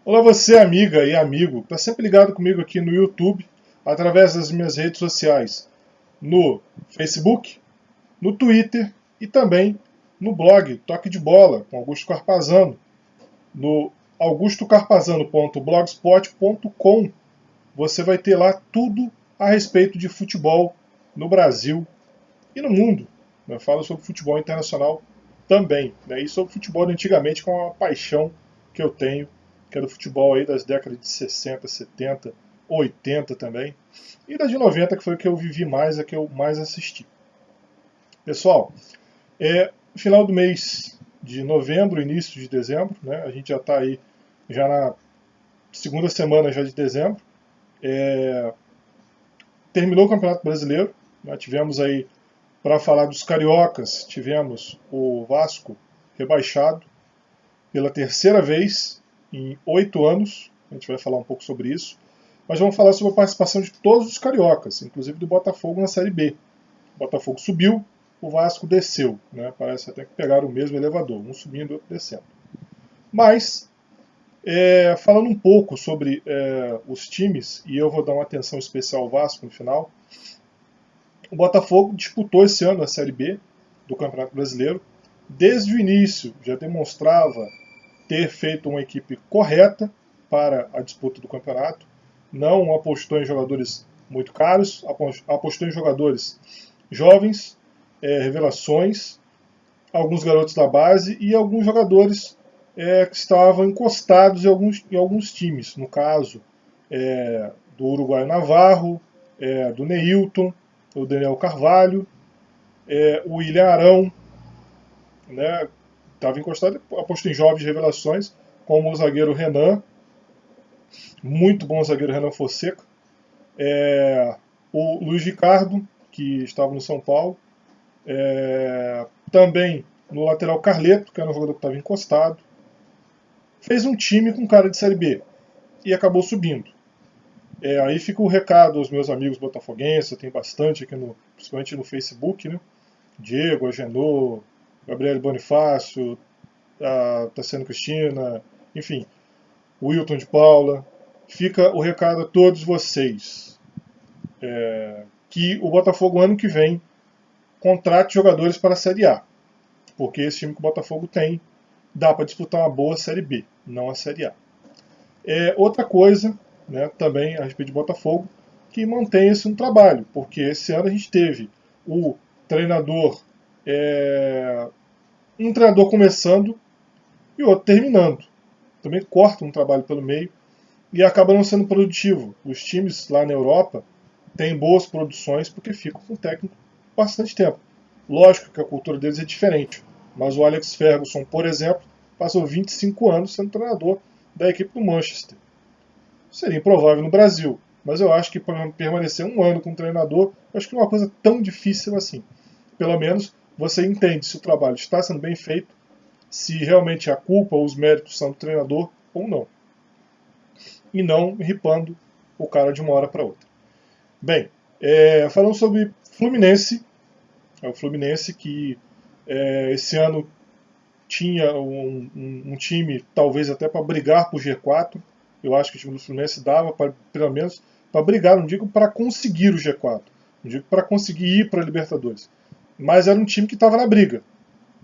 Olá você, amiga e amigo, está sempre ligado comigo aqui no YouTube, através das minhas redes sociais, no Facebook, no Twitter e também no blog Toque de Bola, com Augusto Carpazano, no augustocarpazano.blogspot.com. Você vai ter lá tudo a respeito de futebol no Brasil e no mundo. Eu falo sobre futebol internacional também, né? E sobre futebol de antigamente, com uma paixão que eu tenho, que é do futebol aí das décadas de 60, 70, 80 também. E da de 90, que foi a que eu vivi mais, a que eu mais assisti. Pessoal, final do mês de novembro, início de dezembro, né? A gente já está aí já na segunda semana já de dezembro. Terminou o Campeonato Brasileiro, né? Tivemos aí, para falar dos cariocas, tivemos o Vasco rebaixado pela terceira vez em 8 anos. A gente vai falar um pouco sobre isso. Mas vamos falar sobre a participação de todos os cariocas, inclusive do Botafogo na Série B. O Botafogo subiu, o Vasco desceu. Né? Parece até que pegaram o mesmo elevador, um subindo e outro descendo. Mas, falando um pouco sobre os times, e eu vou dar uma atenção especial ao Vasco no final, o Botafogo disputou esse ano a Série B do Campeonato Brasileiro. Desde o início já demonstrava ter feito uma equipe correta para a disputa do campeonato. Não apostou em jogadores muito caros, apostou em jogadores jovens, revelações, alguns garotos da base e alguns jogadores que estavam encostados em alguns times. No caso do Uruguai Navarro, do Neilton, o Daniel Carvalho, o William Arão, né, estava encostado, apostou em jovens revelações, como o zagueiro Renan, muito bom zagueiro Renan Fonseca, o Luiz Ricardo, que estava no São Paulo, também no lateral Carleto, que era um jogador que estava encostado. Fez um time com cara de Série B e acabou subindo. Aí fica o recado aos meus amigos botafoguenses, tem bastante aqui, principalmente no Facebook, né? Diego, Agenor, Gabriel Bonifácio, a Tassiano Cristina, enfim, o Wilton de Paula. Fica o recado a todos vocês, que o Botafogo ano que vem contrate jogadores para a Série A, porque esse time que o Botafogo tem dá para disputar uma boa Série B, não a Série A. Outra coisa, né, também a respeito de Botafogo, que mantenha-se um trabalho, porque esse ano a gente teve o treinador, um treinador começando e outro terminando. Também corta um trabalho pelo meio e acaba não sendo produtivo. Os times lá na Europa têm boas produções porque ficam com o técnico bastante tempo. Lógico que a cultura deles é diferente, mas o Alex Ferguson, por exemplo, passou 25 anos sendo treinador da equipe do Manchester. Seria improvável no Brasil, mas eu acho que para permanecer um ano com um treinador, eu acho que não é uma coisa tão difícil assim. Pelo menos você entende se o trabalho está sendo bem feito, se realmente a culpa ou os méritos são do treinador ou não. E não ripando o cara de uma hora para outra. Bem, falando sobre Fluminense, é o Fluminense que esse ano tinha um time talvez até para brigar por G4. Eu acho que o time do Fluminense dava pelo menos para brigar, não digo para conseguir o G4, não digo para conseguir ir para a Libertadores, mas era um time que estava na briga.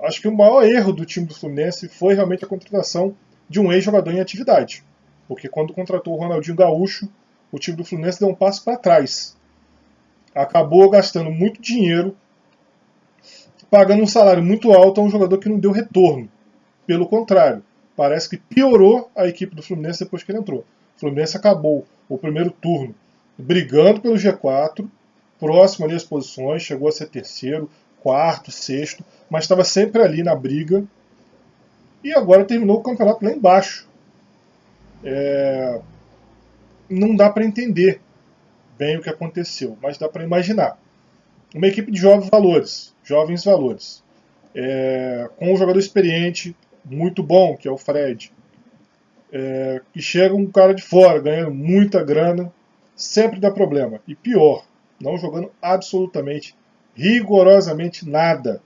Acho que o maior erro do time do Fluminense foi realmente a contratação de um ex-jogador em atividade. Porque quando contratou o Ronaldinho Gaúcho, o time do Fluminense deu um passo para trás. Acabou gastando muito dinheiro, pagando um salário muito alto a um jogador que não deu retorno. Pelo contrário, parece que piorou a equipe do Fluminense depois que ele entrou. O Fluminense acabou o primeiro turno brigando pelo G4, próximo ali às posições, chegou a ser terceiro, quarto, sexto, mas estava sempre ali na briga. E agora terminou o campeonato lá embaixo. Não dá para entender bem o que aconteceu, mas dá para imaginar. Uma equipe de jovens valores, com um jogador experiente, muito bom, que é o Fred, que chega um cara de fora, ganhando muita grana, sempre dá problema. E pior, não jogando absolutamente, rigorosamente nada,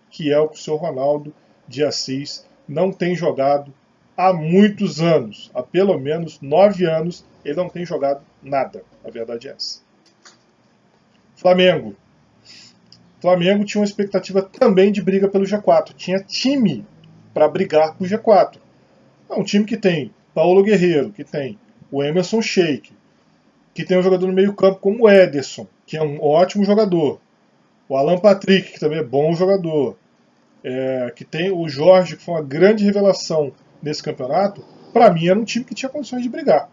que é o que o seu Ronaldo de Assis não tem jogado há muitos anos, há pelo menos 9 anos, ele não tem jogado nada. A verdade é essa. Flamengo. Flamengo tinha uma expectativa também de briga pelo G4. Tinha time para brigar com o G4. É um time que tem Paulo Guerreiro, que tem o Emerson Sheik, que tem um jogador no meio campo como o Ederson, que é um ótimo jogador. O Alan Patrick, que também é bom jogador. Que tem o Jorge, que foi uma grande revelação nesse campeonato. Para mim era um time que tinha condições de brigar.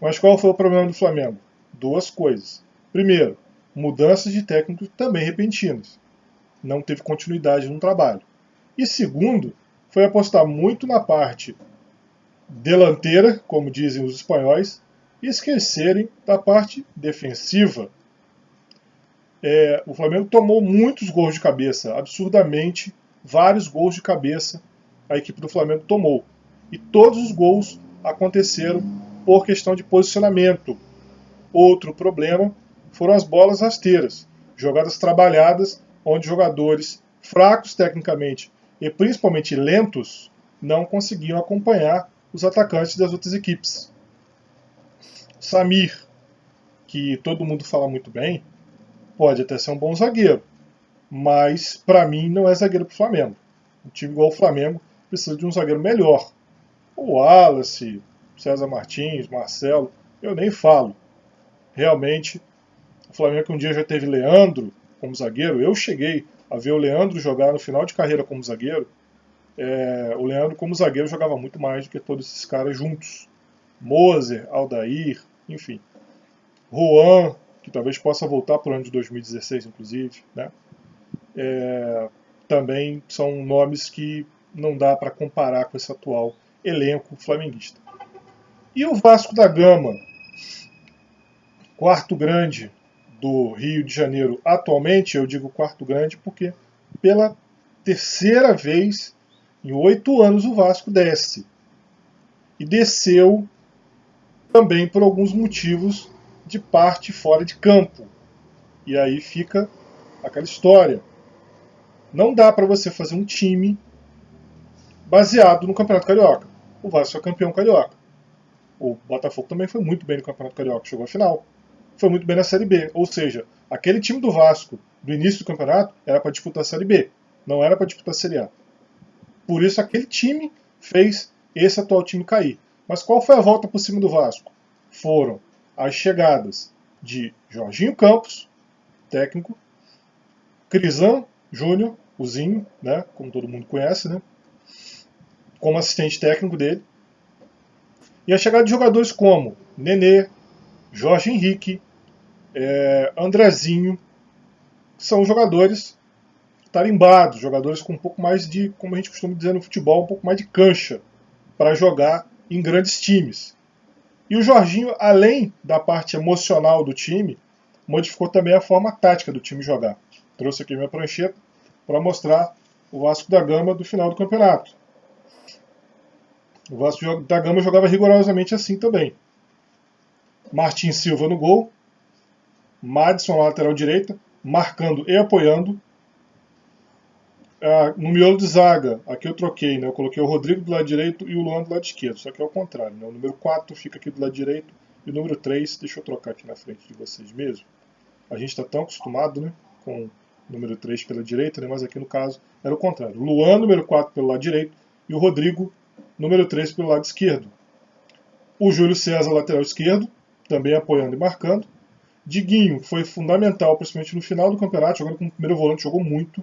Mas qual foi o problema do Flamengo? Duas coisas. Primeiro, mudanças de técnico também repentinas. Não teve continuidade no trabalho. E segundo, foi apostar muito na parte delanteira, como dizem os espanhóis, e esquecerem da parte defensiva. O Flamengo tomou muitos gols de cabeça, absurdamente, vários gols de cabeça a equipe do Flamengo tomou. E todos os gols aconteceram por questão de posicionamento. Outro problema foram as bolas rasteiras, jogadas trabalhadas, onde jogadores fracos tecnicamente e principalmente lentos não conseguiam acompanhar os atacantes das outras equipes. Samir, que todo mundo fala muito bem, pode até ser um bom zagueiro, mas para mim não é zagueiro para o Flamengo. Um time igual o Flamengo precisa de um zagueiro melhor. O Wallace, César Martins, Marcelo, eu nem falo. Realmente, o Flamengo que um dia já teve Leandro como zagueiro, eu cheguei a ver o Leandro jogar no final de carreira como zagueiro. O Leandro como zagueiro jogava muito mais do que todos esses caras juntos. Moser, Aldair, enfim. Juan, que talvez possa voltar para o ano de 2016, inclusive, né? Também são nomes que não dá para comparar com esse atual elenco flamenguista. E o Vasco da Gama, quarto grande do Rio de Janeiro atualmente, eu digo quarto grande porque pela terceira vez em 8 anos o Vasco desce. E desceu também por alguns motivos de parte fora de campo. E aí fica aquela história. Não dá para você fazer um time baseado no Campeonato Carioca. O Vasco é campeão carioca. O Botafogo também foi muito bem no Campeonato Carioca, chegou à final. Foi muito bem na Série B. Ou seja, aquele time do Vasco, do início do campeonato, era para disputar a Série B. Não era para disputar a Série A. Por isso aquele time fez esse atual time cair. Mas qual foi a volta por cima do Vasco? Foram as chegadas de Jorginho Campos, técnico, Crisan Júnior, o Zinho, né, como todo mundo conhece, né, como assistente técnico dele, e a chegada de jogadores como Nenê, Jorge Henrique, Andrezinho, que são jogadores tarimbados, jogadores com um pouco mais de, como a gente costuma dizer no futebol, um pouco mais de cancha para jogar em grandes times. E o Jorginho, além da parte emocional do time, modificou também a forma tática do time jogar. Trouxe aqui minha prancheta para mostrar o Vasco da Gama do final do campeonato. O Vasco da Gama jogava rigorosamente assim também. Martin Silva no gol, Madison na lateral direita, marcando e apoiando. No miolo de zaga, aqui eu troquei, né? Eu coloquei o Rodrigo do lado direito e o Luan do lado esquerdo, só que é o contrário, né? O número 4 fica aqui do lado direito e o número 3, deixa eu trocar aqui na frente de vocês mesmo. A gente está tão acostumado, né, com o número 3 pela direita, né? Mas aqui no caso era o contrário. O Luan, número 4 pelo lado direito e o Rodrigo, número 3 pelo lado esquerdo. O Júlio César, lateral esquerdo, também apoiando e marcando. Diguinho foi fundamental, principalmente no final do campeonato, jogando como primeiro volante, jogou muito.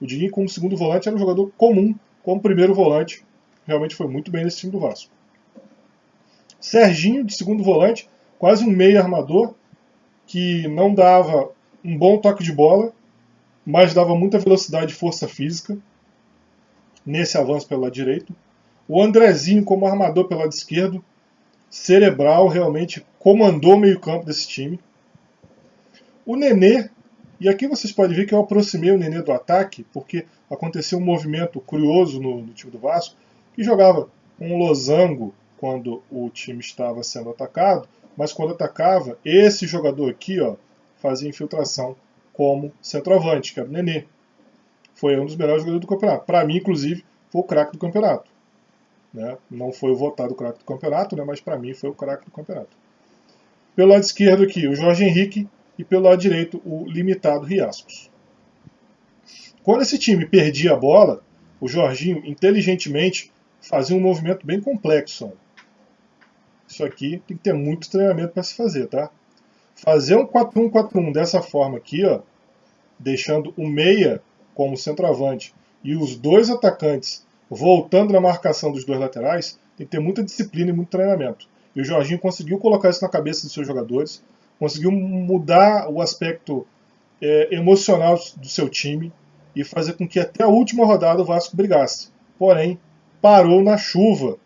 O Diguinho, como segundo volante, era um jogador comum, como primeiro volante. Realmente foi muito bem nesse time do Vasco. Serginho, de segundo volante, quase um meio armador, que não dava um bom toque de bola, mas dava muita velocidade e força física nesse avanço pelo lado direito. O Andrezinho, como armador pelo lado esquerdo, cerebral, realmente comandou o meio-campo desse time. O Nenê, e aqui vocês podem ver que eu aproximei o Nenê do ataque, porque aconteceu um movimento curioso no time do Vasco, que jogava um losango quando o time estava sendo atacado, mas quando atacava, esse jogador aqui fazia infiltração como centroavante, que era o Nenê. Foi um dos melhores jogadores do campeonato. Para mim, inclusive, foi o craque do campeonato. né? Não foi votado o craque do campeonato, né? Mas para mim foi o craque do campeonato. Pelo lado esquerdo aqui, o Jorge Henrique, e pelo lado direito, o limitado Riascos. Quando esse time perdia a bola, o Jorginho, inteligentemente, fazia um movimento bem complexo. Isso aqui tem que ter muito treinamento para se fazer, tá? Fazer um 4-1-4-1 dessa forma aqui, ó, deixando o meia como centroavante e os dois atacantes voltando na marcação dos dois laterais, tem que ter muita disciplina e muito treinamento. E o Jorginho conseguiu colocar isso na cabeça dos seus jogadores, conseguiu mudar o aspecto emocional do seu time e fazer com que até a última rodada o Vasco brigasse. Porém, parou na chuva,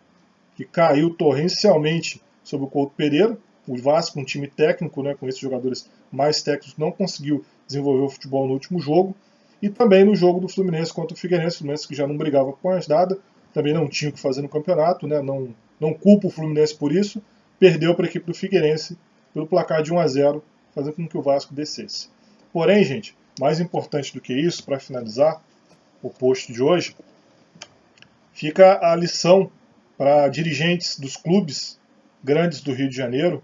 que caiu torrencialmente sobre o Couto Pereira. O Vasco, um time técnico, né, com esses jogadores mais técnicos, não conseguiu desenvolver o futebol no último jogo. E também no jogo do Fluminense contra o Fluminense que já não brigava com as dadas, também não tinha o que fazer no campeonato, né, não culpa o Fluminense por isso, perdeu para a equipe do Figueirense pelo placar de 1-0, fazendo com que o Vasco descesse. Porém, gente, mais importante do que isso, para finalizar o post de hoje, fica a lição para dirigentes dos clubes grandes do Rio de Janeiro,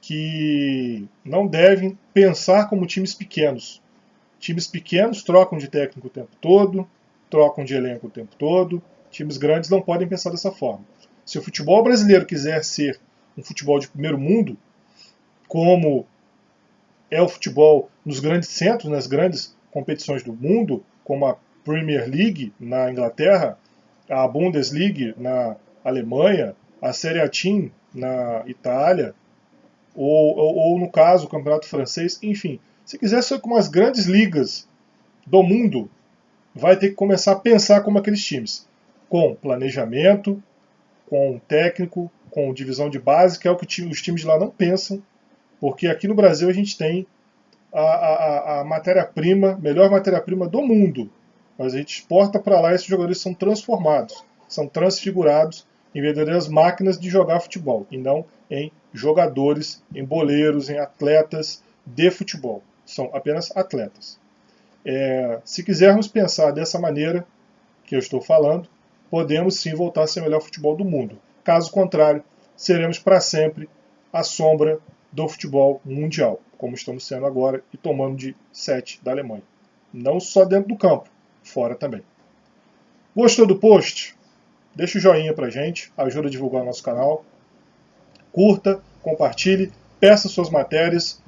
que não devem pensar como times pequenos. Times pequenos trocam de técnico o tempo todo, trocam de elenco o tempo todo. Times grandes não podem pensar dessa forma. Se o futebol brasileiro quiser ser um futebol de primeiro mundo, como é o futebol nos grandes centros, nas grandes competições do mundo, como a Premier League na Inglaterra, a Bundesliga na Alemanha, a Serie A Team na Itália, ou no caso o Campeonato Francês, enfim. Se quiser ser como as grandes ligas do mundo, vai ter que começar a pensar como aqueles times, com planejamento, com técnico, com divisão de base, que é o que os times de lá não pensam, porque aqui no Brasil a gente tem a matéria-prima, melhor matéria-prima do mundo, mas a gente exporta para lá e esses jogadores são transformados, são transfigurados em verdadeiras máquinas de jogar futebol, e não em jogadores, em boleiros, em atletas de futebol. São apenas atletas. Se quisermos pensar dessa maneira que eu estou falando, podemos sim voltar a ser o melhor futebol do mundo. Caso contrário, seremos para sempre a sombra do futebol mundial, como estamos sendo agora e tomando de 7 da Alemanha. Não só dentro do campo, fora também. Gostou do post? Deixa o joinha pra gente, ajuda a divulgar o nosso canal. Curta, compartilhe, peça suas matérias.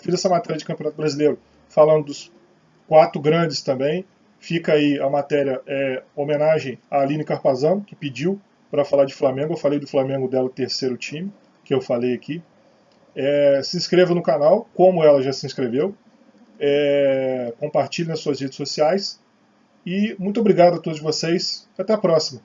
Fiz essa matéria de Campeonato Brasileiro falando dos 4 grandes também. Fica aí a matéria, homenagem a Aline Carpazano, que pediu para falar de Flamengo. Eu falei do Flamengo dela, terceiro time, que eu falei aqui. Se inscreva no canal, como ela já se inscreveu. Compartilhe nas suas redes sociais. E muito obrigado a todos vocês. Até a próxima.